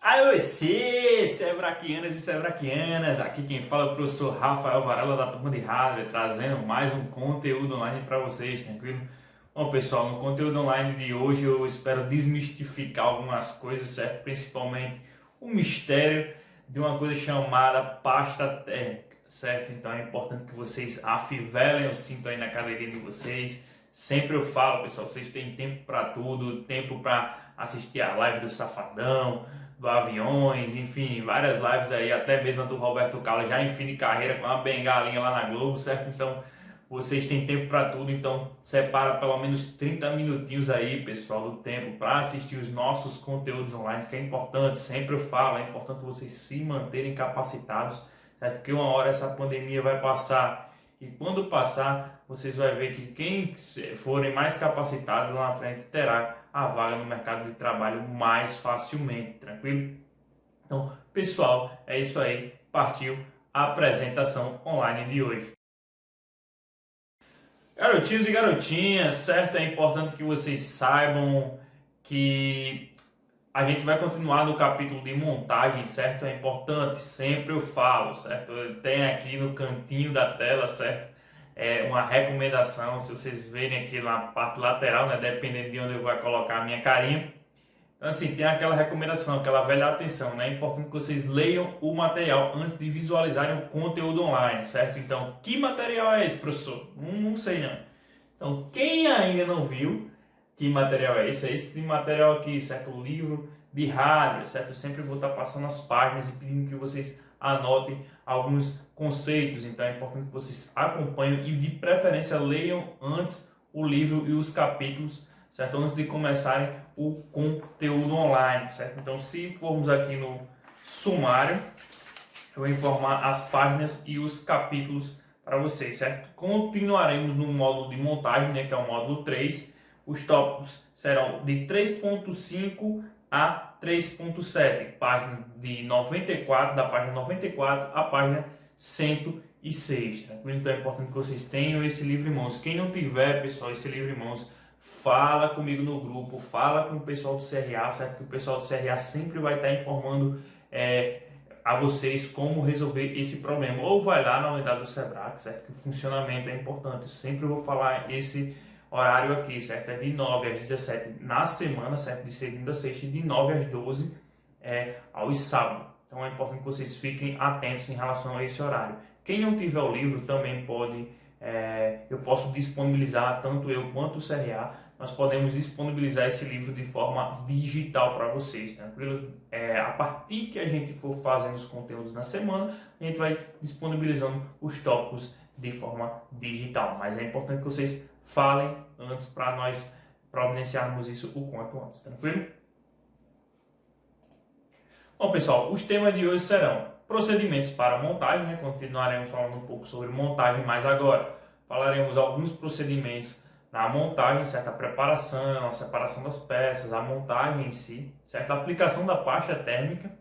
Aí você, sevraquianas e sevraquianas, aqui quem fala é o professor Rafael Varela da turma de hardware, trazendo mais um conteúdo online para vocês, tranquilo? Bom pessoal, no conteúdo online de hoje eu espero desmistificar algumas coisas, certo? Principalmente o mistério de uma coisa chamada pasta térmica, certo? Então é importante que vocês afivelem o cinto aí na cadeirinha de vocês. Sempre eu falo, pessoal, vocês têm tempo para tudo, tempo para assistir a live do Safadão, do Aviões, enfim, várias lives aí, até mesmo a do Roberto Carlos, já em fim de carreira com uma bengalinha lá na Globo, certo? Então, vocês têm tempo para tudo, então separa pelo menos 30 minutinhos aí, pessoal, do tempo para assistir os nossos conteúdos online, que é importante, sempre eu falo, é importante vocês se manterem capacitados, certo? Porque uma hora essa pandemia vai passar e quando passar, vocês vão ver que quem forem mais capacitados lá na frente terá a vaga no mercado de trabalho mais facilmente, tranquilo? Então, pessoal, é isso aí. Partiu a apresentação online de hoje. Garotinhos e garotinhas, certo? É importante que vocês saibam que a gente vai continuar no capítulo de montagem, certo? É importante, sempre eu falo, certo? Tem aqui no cantinho da tela, certo? É uma recomendação, se vocês verem aqui na parte lateral, né? Dependendo de onde eu vou colocar a minha carinha. Então, assim, tem aquela recomendação, aquela velha atenção, né? É importante que vocês leiam o material antes de visualizarem o conteúdo online, certo? Então, que material é esse, professor? Não sei não. Então, quem ainda não viu, que material é esse? É esse material aqui, certo? O livro de hardware, certo? Eu sempre vou estar passando as páginas e pedindo que vocês anotem alguns conceitos. Então é importante que vocês acompanhem e de preferência leiam antes o livro e os capítulos, certo? Antes de começarem o conteúdo online, certo? Então se formos aqui no sumário, eu vou informar as páginas e os capítulos para vocês, certo? Continuaremos no módulo de montagem, né, que é o módulo 3. Os tópicos serão de 3.5 a 3.7, página de 94, da página 94 à página 106, tranquilo? Então é importante que vocês tenham esse livro em mãos. Quem não tiver, pessoal, esse livro em mãos, fala comigo no grupo, fala com o pessoal do CRA, certo? Que o pessoal do CRA sempre vai estar informando a vocês como resolver esse problema. Ou vai lá na unidade do Sebrae, certo? Que o funcionamento é importante. Eu sempre vou falar esse horário aqui, certo? É de 9 às 17 na semana, certo? De segunda a sexta, e de 9 às 12 aos sábados. Então é importante que vocês fiquem atentos em relação a esse horário. Quem não tiver o livro também pode, eu posso disponibilizar, tanto eu quanto o CRA, nós podemos disponibilizar esse livro de forma digital para vocês, tranquilo? A partir que a gente for fazendo os conteúdos na semana, a gente vai disponibilizando os tópicos de forma digital. Mas é importante que vocês falem antes para nós providenciarmos isso o quanto antes, tranquilo? Bom pessoal, os temas de hoje serão procedimentos para montagem, né? Continuaremos falando um pouco sobre montagem, mas agora falaremos alguns procedimentos na montagem, certo? A preparação, a separação das peças, a montagem em si, certo? A aplicação da pasta térmica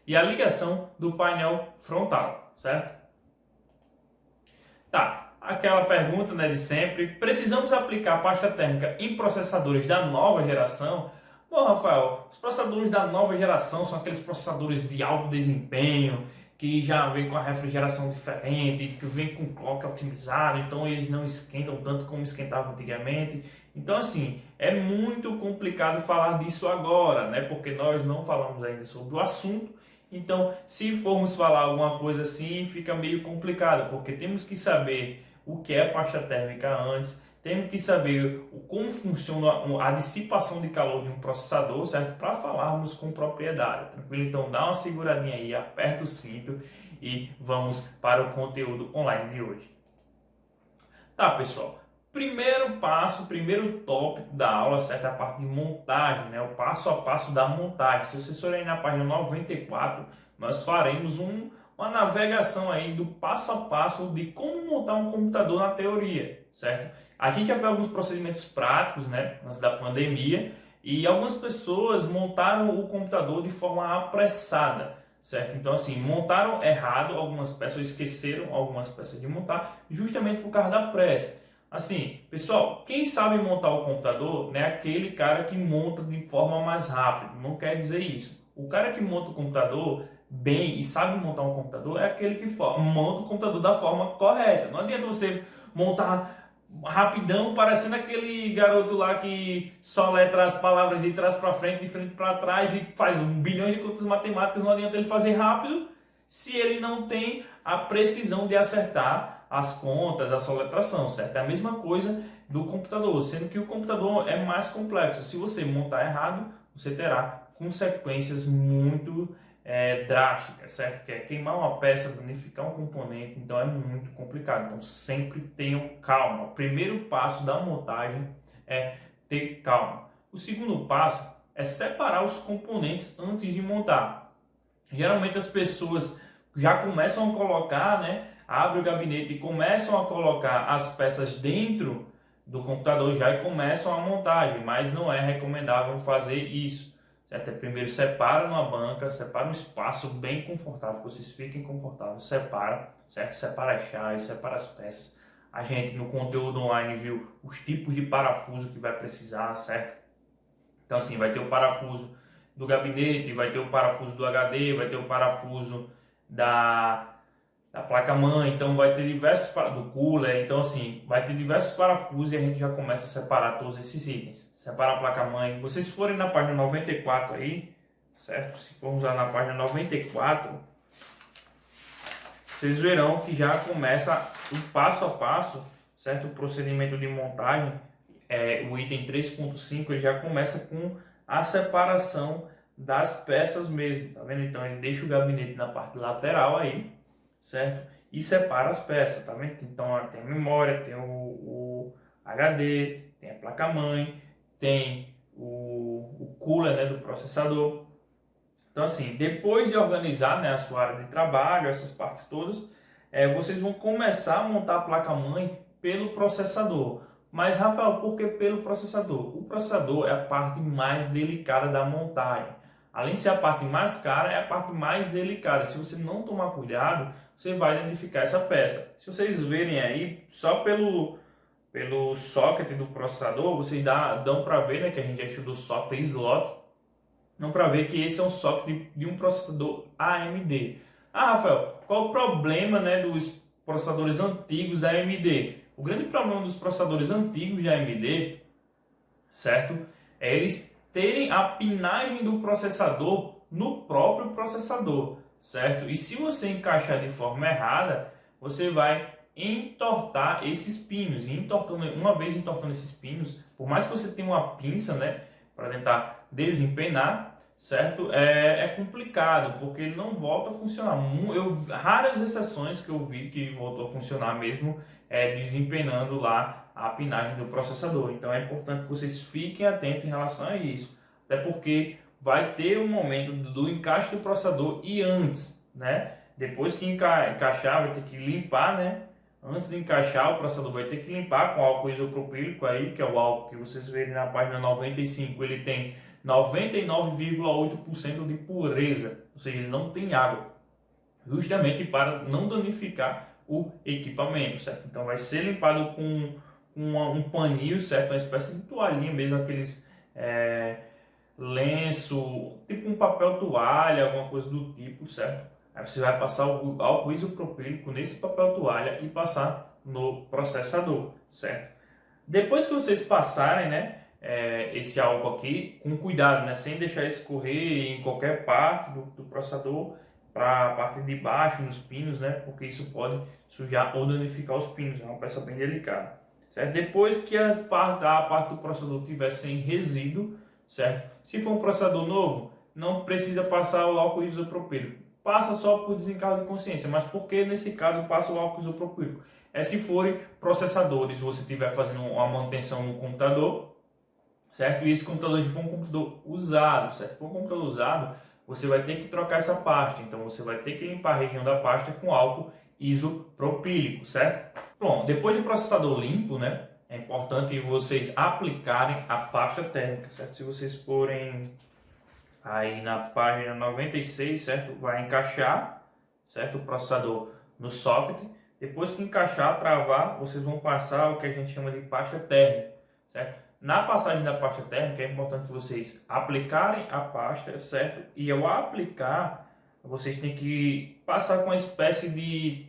e a ligação do painel frontal, certo? Tá, aquela pergunta, né, de sempre, precisamos aplicar pasta térmica em processadores da nova geração? Bom, Rafael, os processadores da nova geração são aqueles processadores de alto desempenho, que já vem com a refrigeração diferente, que vem com clock otimizado, então eles não esquentam tanto como esquentavam antigamente. Então, assim, é muito complicado falar disso agora, né? Porque nós não falamos ainda sobre o assunto. Então, se formos falar alguma coisa assim, fica meio complicado, porque temos que saber o que é pasta térmica antes, temos que saber como funciona a dissipação de calor de um processador, certo? Para falarmos com propriedade, tranquilo? Então dá uma seguradinha aí, aperta o cinto e vamos para o conteúdo online de hoje. Tá, pessoal? Primeiro passo, primeiro tópico da aula, certo? A parte de montagem, né? O passo a passo da montagem. Se vocês forem na página 94, nós faremos uma navegação aí do passo a passo de como montar um computador na teoria, certo? A gente já viu alguns procedimentos práticos, né, antes da pandemia, e algumas pessoas montaram o computador de forma apressada, certo? Então, assim, montaram errado algumas peças, esqueceram algumas peças de montar, justamente por causa da pressa. Assim, pessoal, quem sabe montar o computador não é aquele cara que monta de forma mais rápida, não quer dizer isso. O cara que monta o computador bem e sabe montar um computador é aquele que monta o computador da forma correta. Não adianta você montar rapidão, parecendo aquele garoto lá que só letra as palavras de trás para frente, de frente para trás e faz 1 bilhão de contas matemáticas. Não adianta ele fazer rápido se ele não tem a precisão de acertar as contas, a soletração, certo? É a mesma coisa do computador, sendo que o computador é mais complexo. Se você montar errado, você terá consequências muito drásticas, certo? Que é queimar uma peça, danificar um componente, então é muito complicado. Então sempre tenham calma. O primeiro passo da montagem é ter calma. O segundo passo é separar os componentes antes de montar. Geralmente as pessoas já começam a colocar, né? Abre o gabinete e começam a colocar as peças dentro do computador já e começam a montagem, mas não é recomendável fazer isso. Certo? Primeiro separa numa banca, separa um espaço bem confortável, que vocês fiquem confortáveis, separa, certo? Separa as chaves, separa as peças. A gente no conteúdo online viu os tipos de parafuso que vai precisar, certo? Então assim, vai ter o parafuso do gabinete, vai ter o parafuso do HD, vai ter o parafuso da placa-mãe, então vai ter diversos do cooler, então assim, vai ter diversos parafusos e a gente já começa a separar todos esses itens. Separa a placa-mãe. Vocês forem na página 94 aí, certo? Se formos lá na página 94, vocês verão que já começa o passo a passo, certo? O procedimento de montagem, o item 3.5, ele já começa com a separação das peças mesmo, tá vendo? Então ele deixa o gabinete na parte lateral aí, certo? E separa as peças, tá vendo? Então tem a memória, tem o HD, tem a placa-mãe, tem o cooler, né, do processador. Então assim, depois de organizar, né, a sua área de trabalho, essas partes todas, vocês vão começar a montar a placa-mãe pelo processador. Mas Rafael, por que pelo processador? O processador é a parte mais delicada da montagem. Além de ser a parte mais cara, é a parte mais delicada. Se você não tomar cuidado, você vai danificar essa peça. Se vocês verem aí, só pelo socket do processador, vocês dão para ver, né, que a gente já estudou socket e slot, dão para ver que esse é um socket de um processador AMD. Ah, Rafael, qual o problema, né, dos processadores antigos da AMD? O grande problema dos processadores antigos da AMD, certo, é eles terem a pinagem do processador no próprio processador, certo? E se você encaixar de forma errada, você vai entortar esses pinos. E uma vez entortando esses pinos, por mais que você tenha uma pinça, né, para tentar desempenar, certo? É complicado, porque ele não volta a funcionar. Raras exceções que eu vi que voltou a funcionar mesmo desempenhando lá a pinagem do processador. Então é importante que vocês fiquem atentos em relação a isso, até porque vai ter um momento do encaixe do processador e antes, né? Depois que encaixar, vai ter que limpar, né? Antes de encaixar, o processador vai ter que limpar com álcool isopropílico aí, que é o álcool que vocês verem na página 95, ele tem 99,8% de pureza, ou seja, ele não tem água, justamente para não danificar o equipamento, certo? Então vai ser limpado com um paninho, certo? Uma espécie de toalhinha mesmo, aqueles lenço, tipo um papel toalha, alguma coisa do tipo, certo? Aí você vai passar o álcool isopropílico nesse papel toalha e passar no processador, certo? Depois que vocês passarem, né, esse álcool aqui, com cuidado, né, sem deixar escorrer em qualquer parte do processador, para a parte de baixo, nos pinos, né? Porque isso pode sujar ou danificar os pinos, é uma peça bem delicada, certo? Depois que a parte do processador tiver sem resíduo, certo? Se for um processador novo, não precisa passar o álcool isopropílico, passa só por desencargo de consciência. Mas por que nesse caso passa o álcool isopropílico? Se forem processadores, você estiver fazendo uma manutenção no computador, certo? E esse computador já for um computador usado, certo? Se for um computador usado, você vai ter que trocar essa pasta, então você vai ter que limpar a região da pasta com álcool isopropílico, certo? Bom, depois do processador limpo, né, é importante vocês aplicarem a pasta térmica, certo? Se vocês forem aí na página 96, certo? Vai encaixar, certo? O processador no socket. Depois que encaixar, travar, vocês vão passar o que a gente chama de pasta térmica, certo? Na passagem da pasta térmica é importante vocês aplicarem a pasta, certo? E ao aplicar, vocês têm que passar com uma espécie de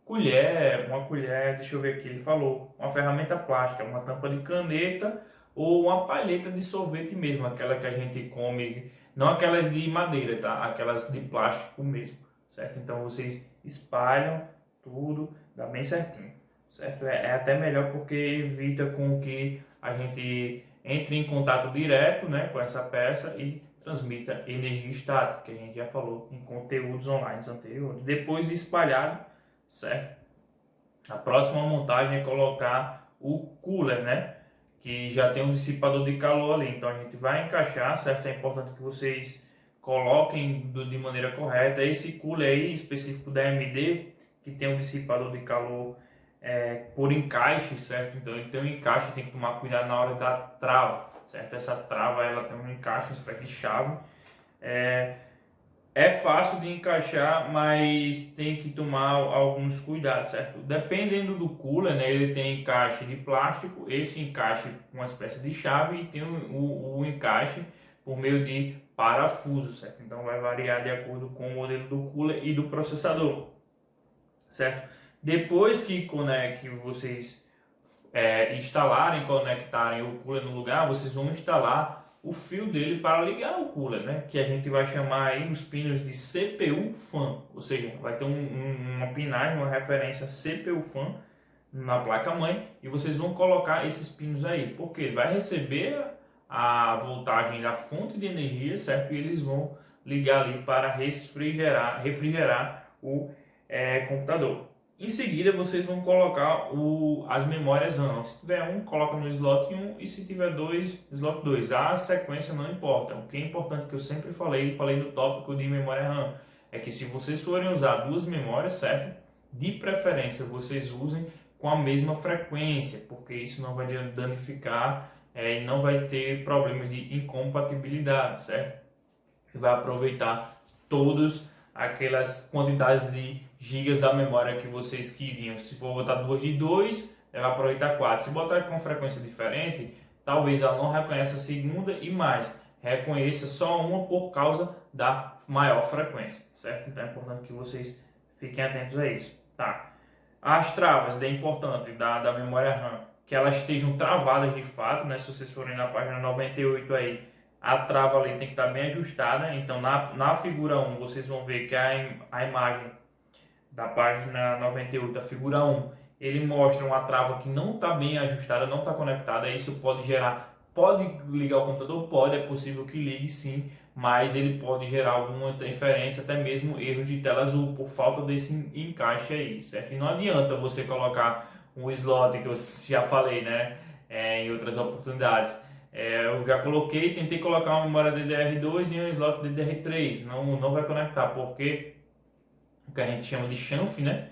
colher, uma colher, deixa eu ver aqui, ele falou, uma ferramenta plástica, uma tampa de caneta ou uma palheta de sorvete mesmo, aquela que a gente come, não aquelas de madeira, tá? Aquelas de plástico mesmo, certo? Então vocês espalham tudo, dá bem certinho, certo? É até melhor porque evita com que a gente entre em contato direto, né, com essa peça e transmita energia estática, que a gente já falou em conteúdos online anteriores. Depois de espalhado, certo? A próxima montagem é colocar o cooler, né? Que já tem um dissipador de calor ali. Então a gente vai encaixar, certo? É importante que vocês coloquem de maneira correta. Esse cooler aí, específico da AMD, que tem um dissipador de calor por encaixe, certo? Então ele tem um encaixe, tem que tomar cuidado na hora da trava, certo? Essa trava ela tem um encaixe, uma espécie de chave. É fácil de encaixar, mas tem que tomar alguns cuidados, certo? Dependendo do cooler, né, ele tem encaixe de plástico, esse encaixe com uma espécie de chave e tem o encaixe por meio de parafuso, certo? Então vai variar de acordo com o modelo do cooler e do processador, certo? Depois que vocês instalarem, conectarem o cooler no lugar, vocês vão instalar o fio dele para ligar o cooler, né? Que a gente vai chamar aí os pinos de CPU fan, ou seja, vai ter uma pinagem, uma referência CPU fan na placa-mãe e vocês vão colocar esses pinos aí, porque ele vai receber a voltagem da fonte de energia, certo? E eles vão ligar ali para refrigerar o computador. Em seguida, vocês vão colocar as memórias RAM. Se tiver um, coloca no slot 1 e se tiver dois, slot 2. A sequência não importa. O que é importante, que eu sempre falei no tópico de memória RAM, é que se vocês forem usar duas memórias, certo? De preferência, vocês usem com a mesma frequência, porque isso não vai danificar e não vai ter problemas de incompatibilidade, certo? E vai aproveitar todas aquelas quantidades de gigas da memória que vocês queriam. Se for botar duas de 2, ela vai aproveitar 4. Se botar com frequência diferente, talvez ela não reconheça a segunda e mais, reconheça só uma por causa da maior frequência, certo? Então é importante que vocês fiquem atentos a isso, tá? As travas, é importante da memória RAM, que elas estejam travadas de fato, né? Se vocês forem na página 98 aí, a trava ali tem que estar bem ajustada. Então na figura 1 vocês vão ver que a imagem da página 98, a figura 1, ele mostra uma trava que não está bem ajustada, não está conectada. Isso pode ligar o computador? Pode, é possível que ligue sim, mas ele pode gerar alguma interferência, até mesmo erro de tela azul, por falta desse encaixe aí, certo? E não adianta você colocar um slot, que eu já falei, né, em outras oportunidades. Eu já tentei colocar uma memória DDR2 e um slot DDR3, não vai conectar, porque o que a gente chama de chanfle, né?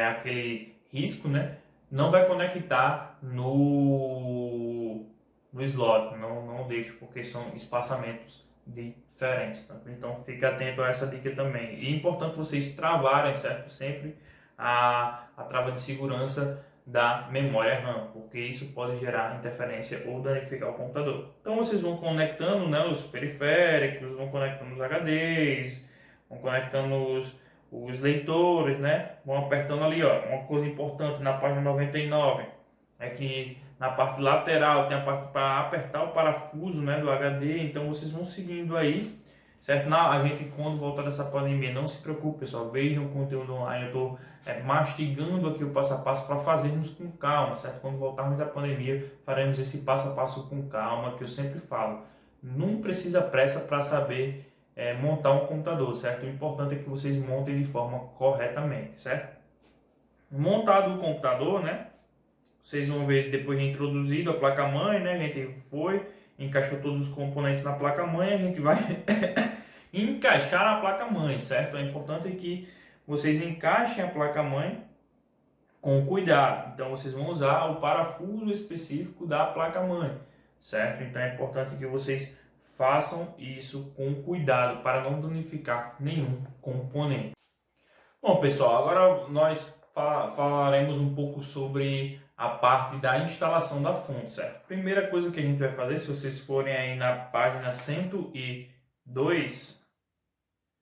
Aquele risco, né? Não vai conectar no slot, não deixo, porque são espaçamentos diferentes. Tá? Então fique atento a essa dica também. E é importante vocês travarem, certo? Sempre a trava de segurança da memória RAM, porque isso pode gerar interferência ou danificar o computador. Então vocês vão conectando, né, os periféricos, vão conectando os HDs, vão conectando os leitores, né? Vão apertando ali, ó. Uma coisa importante na página 99 é que na parte lateral tem a parte para apertar o parafuso, né, do HD. Então vocês vão seguindo aí, certo? A gente, quando voltar dessa pandemia, não se preocupe, pessoal. Vejam o conteúdo online. Eu estou mastigando aqui o passo a passo para fazermos com calma, certo? Quando voltarmos da pandemia, faremos esse passo a passo com calma, que eu sempre falo. Não precisa pressa para saber montar um computador, certo? O importante é que vocês montem de forma corretamente, certo? Montado o computador, né? Vocês vão ver depois de introduzido a placa-mãe, né? A gente encaixou todos os componentes na placa-mãe, a gente vai encaixar a placa-mãe, certo? É importante que vocês encaixem a placa-mãe com cuidado. Então vocês vão usar o parafuso específico da placa-mãe, certo? Então é importante que vocês façam isso com cuidado para não danificar nenhum componente. Bom, pessoal, agora nós falaremos um pouco sobre a parte da instalação da fonte, certo? Primeira coisa que a gente vai fazer, se vocês forem aí na página 102,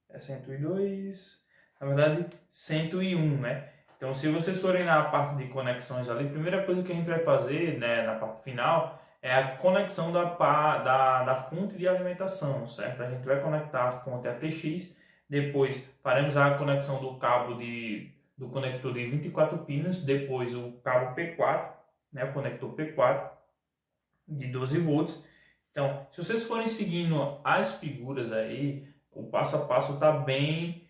é 102, na verdade 101, né? Então, se vocês forem na parte de conexões ali, a primeira coisa que a gente vai fazer, né, na parte final, é a conexão da fonte de alimentação, certo? A gente vai conectar a fonte ATX, depois faremos a conexão do cabo do conector de 24 pinos, depois o cabo P4, né, o conector P4 de 12 volts. Então, se vocês forem seguindo as figuras aí, o passo a passo está bem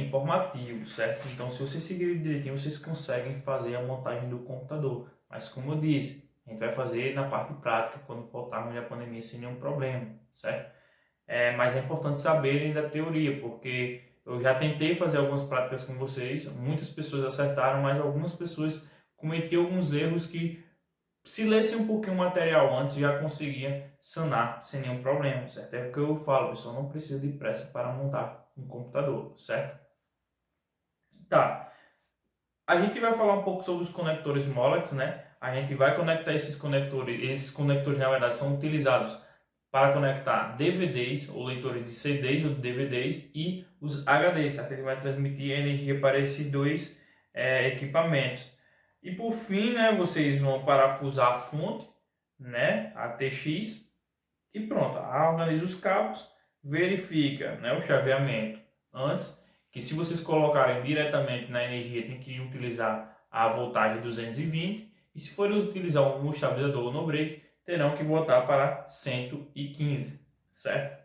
informativo, certo? Então, se vocês seguirem direitinho, vocês conseguem fazer a montagem do computador. Mas, como eu disse, a gente vai fazer na parte prática, quando voltarmos da pandemia, sem nenhum problema, certo? Mas é importante saberem da teoria, porque eu já tentei fazer algumas práticas com vocês, muitas pessoas acertaram, mas algumas pessoas cometiam alguns erros que, se lessem um pouquinho o material antes, já conseguia sanar sem nenhum problema, certo? É o que eu falo, pessoal, não precisa de pressa para montar um computador, certo? Tá, a gente vai falar um pouco sobre os conectores Molex, né? A gente vai conectar esses conectores na verdade são utilizados para conectar DVDs ou leitores de CDs ou de DVDs e os HDs, certo? Ele vai transmitir energia para esses dois equipamentos. E por fim, né, vocês vão parafusar a fonte, né, a TX, e pronto, organiza os cabos, verifica, né, o chaveamento antes, que se vocês colocarem diretamente na energia tem que utilizar a voltagem 220, e se forem utilizar um estabilizador ou no break, terão que botar para 115, certo?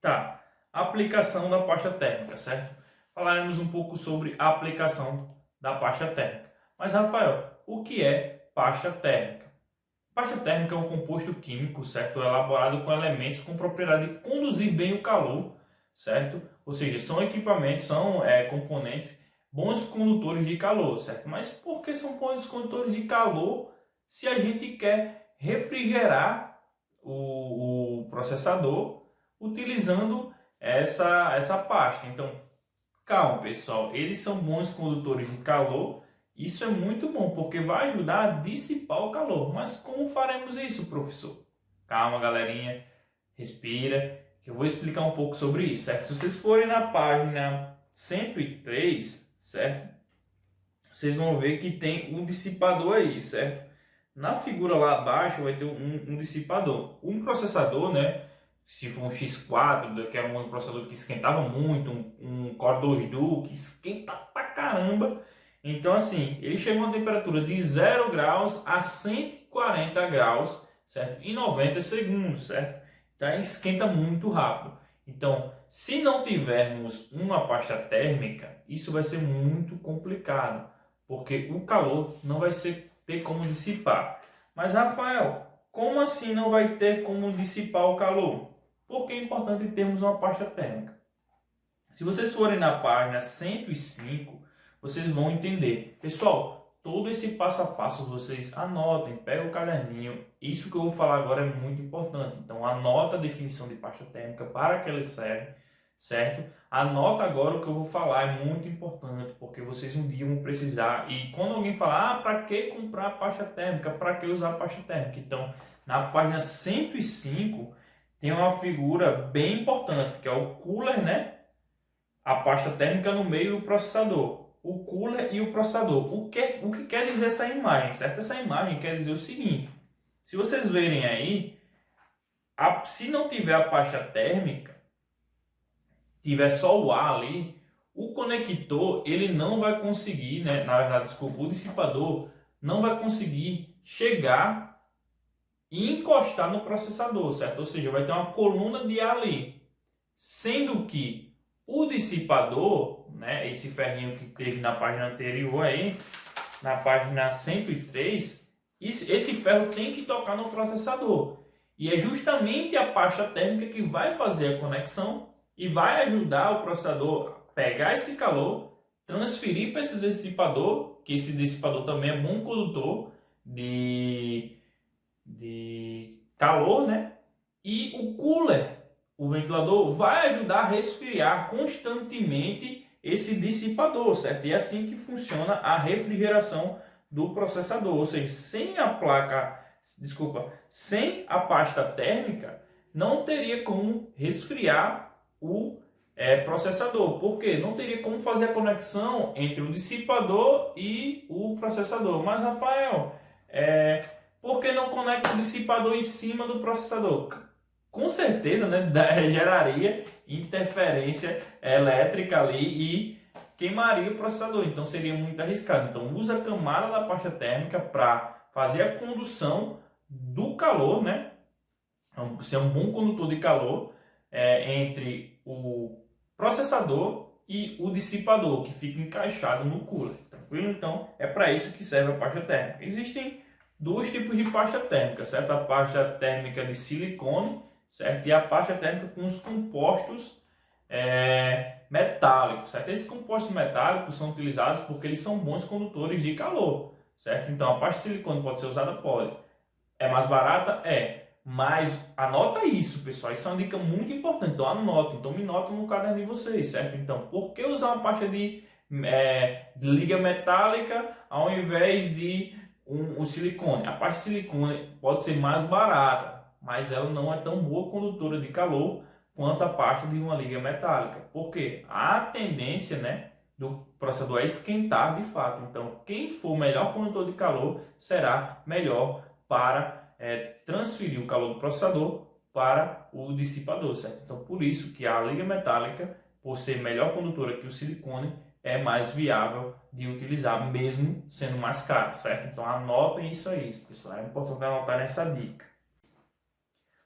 Tá, aplicação da pasta térmica, certo? Falaremos um pouco sobre a aplicação da pasta térmica. Mas, Rafael, o que é pasta térmica? Pasta térmica é um composto químico, certo? Elaborado com elementos com propriedade de conduzir bem o calor, certo? Ou seja, são equipamentos, são componentes bons condutores de calor, certo? Mas por que são bons condutores de calor se a gente quer refrigerar o processador utilizando essa pasta? Então, calma, pessoal, eles são bons condutores de calor. Isso é muito bom, porque vai ajudar a dissipar o calor. Mas como faremos isso, professor? Calma, galerinha. Respira, que eu vou explicar um pouco sobre isso, certo? Se vocês forem na página 103, certo? Vocês vão ver que tem um dissipador aí, certo? Na figura lá abaixo vai ter um dissipador. Um processador, né? Se for um X4, que é um processador que esquentava muito, um Core 2 Duo, que esquenta pra caramba. Então, assim, ele chega a uma temperatura de 0 graus a 140 graus, certo? Em 90 segundos, certo? Então, esquenta muito rápido. Então, se não tivermos uma pasta térmica, isso vai ser muito complicado, porque o calor não vai ter como dissipar. Mas, Rafael, como assim não vai ter como dissipar o calor? Porque é importante termos uma pasta térmica. Se vocês forem na página 105, vocês vão entender. Pessoal, todo esse passo a passo vocês anotem, pegam o caderninho. Isso que eu vou falar agora é muito importante. Então, anota a definição de pasta térmica, para que ela serve, certo? Anota agora o que eu vou falar, é muito importante, porque vocês um dia vão precisar. E quando alguém falar, para que comprar a pasta térmica? Para que usar a pasta térmica? Então, na página 105, tem uma figura bem importante, que é o cooler, né? A pasta térmica no meio e o processador. O cooler e o processador. O que quer dizer essa imagem, certo? Essa imagem quer dizer o seguinte. Se vocês verem aí, se não tiver a pasta térmica, tiver só o ar ali, o conector ele não vai conseguir, né? Na verdade, desculpa, o dissipador não vai conseguir chegar e encostar no processador, certo? Ou seja, vai ter uma coluna de ar ali. Sendo que o dissipador, né, esse ferrinho que teve na página anterior aí, na página 103, esse ferro tem que tocar no processador. E é justamente a pasta térmica que vai fazer a conexão e vai ajudar o processador a pegar esse calor, transferir para esse dissipador, que esse dissipador também é bom condutor de calor, né? E o cooler, o ventilador, vai ajudar a resfriar constantemente esse dissipador, certo? E é assim que funciona a refrigeração do processador, ou seja, sem a pasta térmica, não teria como resfriar o processador. Por quê? Não teria como fazer a conexão entre o dissipador e o processador. Mas, Rafael, por que não conecta o dissipador em cima do processador? Com certeza, né, geraria interferência elétrica ali e queimaria o processador, então seria muito arriscado. Então usa a camada da pasta térmica para fazer a condução do calor, né? Ser um bom condutor de calor entre o processador e o dissipador, que fica encaixado no cooler. Tranquilo? Então é para isso que serve a pasta térmica. Existem dois tipos de pasta térmica, certo? A pasta térmica de silicone, certo? E a pasta térmica com os compostos metálicos, certo? Esses compostos metálicos são utilizados porque eles são bons condutores de calor, certo? Então a pasta de silicone pode ser usada? Pode. É mais barata? É. Mas anota isso, pessoal. Isso é uma dica muito importante. Então anota. Então me nota no caderno de vocês, certo? Então, por que usar uma pasta de liga metálica ao invés de o silicone? A pasta de silicone pode ser mais barata, mas ela não é tão boa condutora de calor quanto a pasta de uma liga metálica. Por quê? A tendência, né, do processador é esquentar de fato. Então, quem for melhor condutor de calor será melhor para transferir o calor do processador para o dissipador, certo? Então, por isso que a liga metálica, por ser melhor condutora que o silicone, é mais viável de utilizar, mesmo sendo mais caro, certo? Então, anotem isso aí, pessoal. É importante anotar essa dica.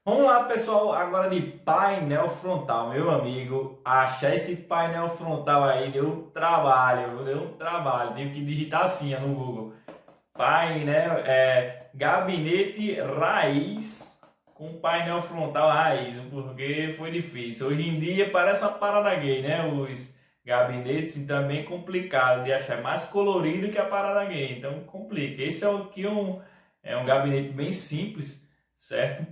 Vamos lá, pessoal, agora de painel frontal, meu amigo. Achar esse painel frontal aí deu um trabalho, Tenho que digitar assim no Google. Painel, gabinete raiz com painel frontal raiz, porque foi difícil. Hoje em dia parece uma parada gay, né? Os gabinetes, então é bem complicado de achar, mais colorido que a parada gay, então complica. Esse aqui é um gabinete bem simples, certo?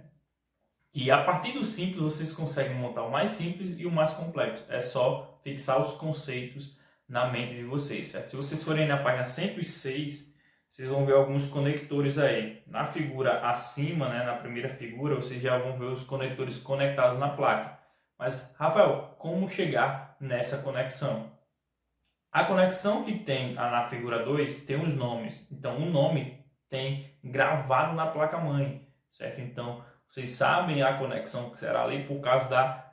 E a partir do simples vocês conseguem montar o mais simples e o mais complexo. É só fixar os conceitos na mente de vocês, certo? Se vocês forem na página 106, vocês vão ver alguns conectores aí. Na figura acima, né, na primeira figura, vocês já vão ver os conectores conectados na placa. Mas, Rafael, como chegar nessa conexão? A conexão que tem na figura 2 tem os nomes. Então, o nome tem gravado na placa-mãe, certo? Então, vocês sabem a conexão que será ali por causa da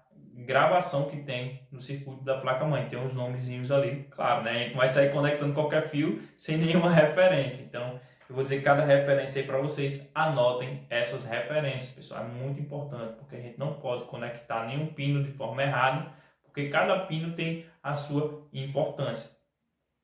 gravação que tem no circuito da placa-mãe. Tem uns nomezinhos ali, claro, né? A gente vai sair conectando qualquer fio sem nenhuma referência. Então, eu vou dizer cada referência aí para vocês. Anotem essas referências, pessoal. É muito importante, porque a gente não pode conectar nenhum pino de forma errada, porque cada pino tem a sua importância.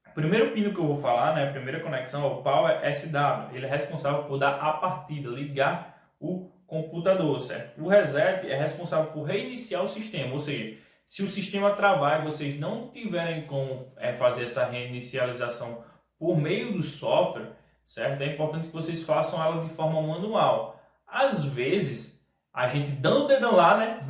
O primeiro pino que eu vou falar, né? A primeira conexão é o Power SW. Ele é responsável por dar a partida, ligar o computador, certo? O reset é responsável por reiniciar o sistema, ou seja, se o sistema travar e vocês não tiverem como fazer essa reinicialização por meio do software, certo? É importante que vocês façam ela de forma manual. Às vezes, a gente dando o dedão lá, né?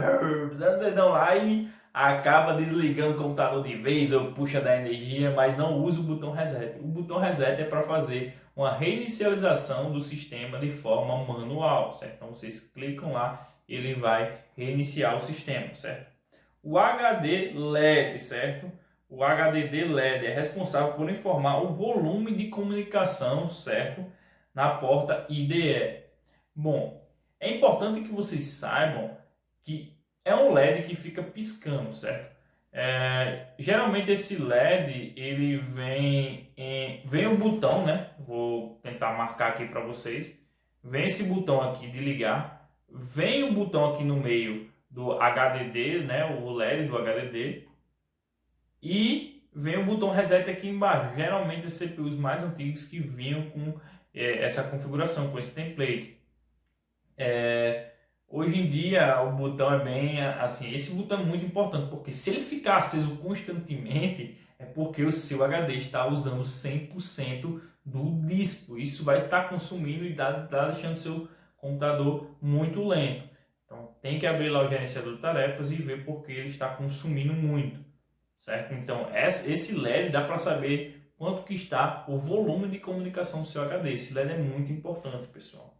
Dando o dedão lá e acaba desligando o computador de vez ou puxa da energia, mas não usa o botão reset. O botão reset é para fazer uma reinicialização do sistema de forma manual, certo? Então vocês clicam lá e ele vai reiniciar o sistema, certo? O HD LED, certo? O HDD LED é responsável por informar o volume de comunicação, certo? Na porta IDE. Bom, é importante que vocês saibam que é um LED que fica piscando, certo? Geralmente esse LED ele vem o botão, né? Vou tentar marcar aqui para vocês. Vem esse botão aqui de ligar, vem o botão aqui no meio do HDD, né? O LED do HDD, e vem o botão reset aqui embaixo. Geralmente os CPUs mais antigos que vinham com essa configuração, com esse template. Hoje em dia o botão é bem assim, esse botão é muito importante, porque se ele ficar aceso constantemente, é porque o seu HD está usando 100% do disco. Isso vai estar consumindo e deixando o seu computador muito lento. Então tem que abrir lá o gerenciador de tarefas e ver porque ele está consumindo muito, certo? Então esse LED dá para saber quanto que está o volume de comunicação do seu HD. Esse LED é muito importante, pessoal.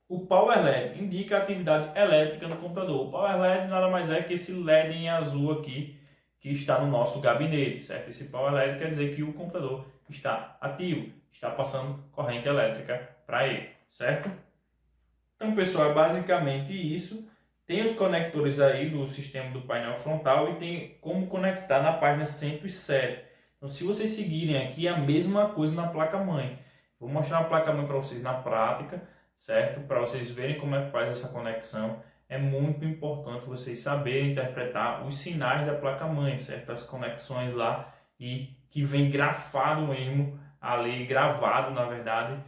O Power LED indica a atividade elétrica no computador. O Power LED nada mais é que esse LED em azul aqui que está no nosso gabinete, certo? Esse Power LED quer dizer que o computador está ativo, está passando corrente elétrica para ele, certo? Então, pessoal, é basicamente isso. Tem os conectores aí do sistema do painel frontal e tem como conectar na página 107. Então, se vocês seguirem aqui, é a mesma coisa na placa-mãe. Vou mostrar a placa-mãe para vocês na prática, certo? Para vocês verem como é que faz essa conexão. É muito importante vocês saberem interpretar os sinais da placa-mãe, certo? As conexões lá e que vem grafado mesmo, ali gravado, na verdade,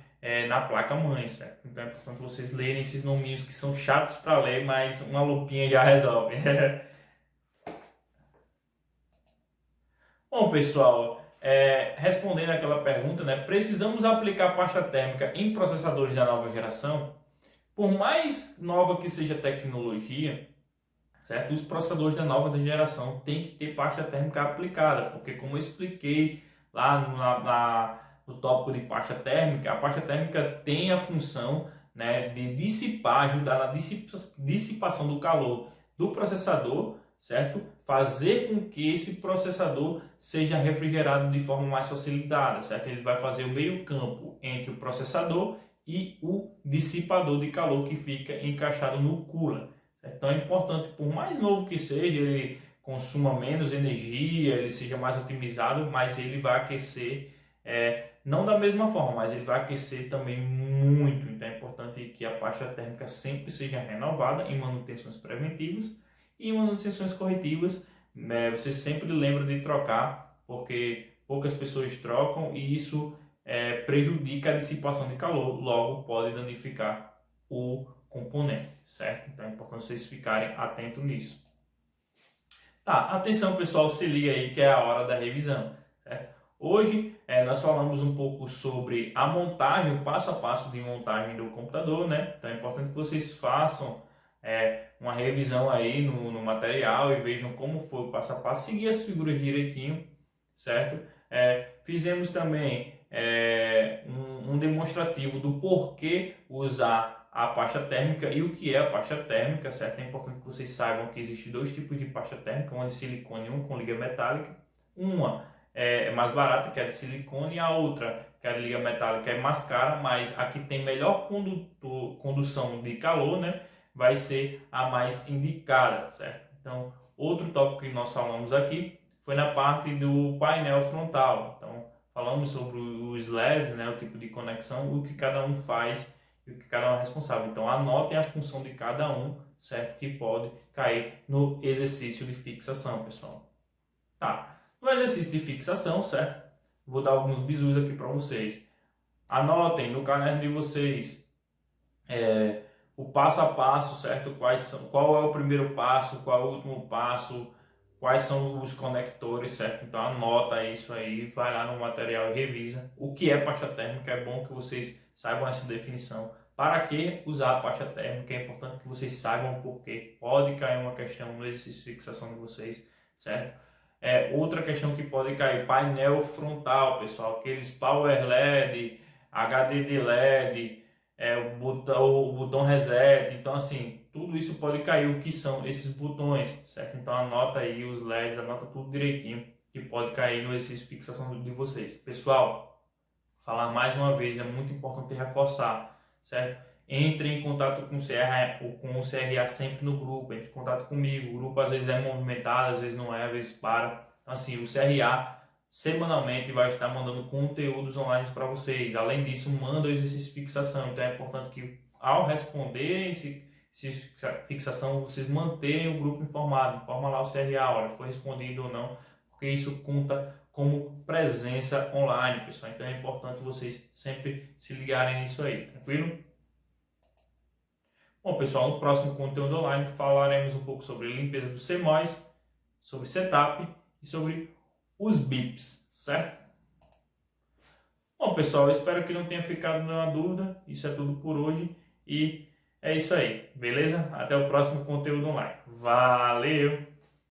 na placa-mãe, certo? Então é importante vocês lerem esses nominhos que são chatos para ler, mas uma lupinha já resolve. Bom, pessoal, respondendo aquela pergunta, né? Precisamos aplicar pasta térmica em processadores da nova geração? Por mais nova que seja a tecnologia, certo? Os processadores da nova geração têm que ter pasta térmica aplicada, porque como eu expliquei lá no tópico de pasta térmica, a pasta térmica tem a função, né, de dissipar, ajudar na dissipação do calor do processador, certo? Fazer com que esse processador seja refrigerado de forma mais facilitada, certo? Ele vai fazer o meio campo entre o processador e o dissipador de calor que fica encaixado no cooler. Então é importante, por mais novo que seja, ele consuma menos energia, ele seja mais otimizado, mas ele vai aquecer, não da mesma forma, mas ele vai aquecer também muito. Então é importante que a pasta térmica sempre seja renovada em manutenções preventivas e em manutenções corretivas. Você sempre lembra de trocar, porque poucas pessoas trocam e isso prejudica a dissipação de calor, logo pode danificar o componente, certo? Então é importante vocês ficarem atentos nisso. Tá, atenção pessoal, se liga aí que é a hora da revisão, certo? Hoje nós falamos um pouco sobre a montagem, o passo a passo de montagem do computador, né? Então é importante que vocês façam uma revisão aí no material e vejam como foi o passo a passo, seguir as figuras direitinho, certo? Fizemos também um demonstrativo do porquê usar a pasta térmica e o que é a pasta térmica, certo? É importante que vocês saibam que existem dois tipos de pasta térmica, uma de silicone e uma com liga metálica. Uma é mais barata, que é a de silicone, e a outra, que é a de liga metálica, é mais cara, mas a que tem melhor condução de calor, né, vai ser a mais indicada, certo? Então, outro tópico que nós falamos aqui foi na parte do painel frontal. Então, falamos sobre os LEDs, né, o tipo de conexão, o que cada um faz e o que cada um é responsável. Então, anotem a função de cada um, certo? Que pode cair no exercício de fixação, pessoal. Tá. No exercício de fixação, certo? Vou dar alguns bizus aqui para vocês. Anotem no caderno de vocês o passo a passo, certo? Qual é o primeiro passo, qual é o último passo, quais são os conectores, certo? Então anota isso aí, vai lá no material e revisa. O que é pasta térmica? É bom que vocês saibam essa definição. Para que usar a pasta térmica? É importante que vocês saibam o porquê. Pode cair uma questão no exercício de fixação de vocês, certo? Outra questão que pode cair, painel frontal, pessoal, aqueles Power LED, HDD LED, o botão reset. Então assim, tudo isso pode cair. O que são esses botões, certo? Então anota aí os LEDs, anota tudo direitinho que pode cair no exercício de fixação de vocês. Pessoal, falar mais uma vez, é muito importante reforçar, certo? Entre em contato com o CRA sempre no grupo, entre em contato comigo. O grupo às vezes é movimentado, às vezes não é, às vezes para. Então assim, o CRA semanalmente vai estar mandando conteúdos online para vocês. Além disso, manda o exercício de fixação. Então é importante que ao responderem esse fixação, vocês manterem o grupo informado. Informa lá o CRA, olha, foi respondido ou não, porque isso conta como presença online, pessoal. Então é importante vocês sempre se ligarem nisso aí, tranquilo? Bom, pessoal, no próximo conteúdo online falaremos um pouco sobre limpeza do CMOS, sobre setup e sobre os bips, certo? Bom, pessoal, espero que não tenha ficado nenhuma dúvida. Isso é tudo por hoje e é isso aí, beleza? Até o próximo conteúdo online. Valeu!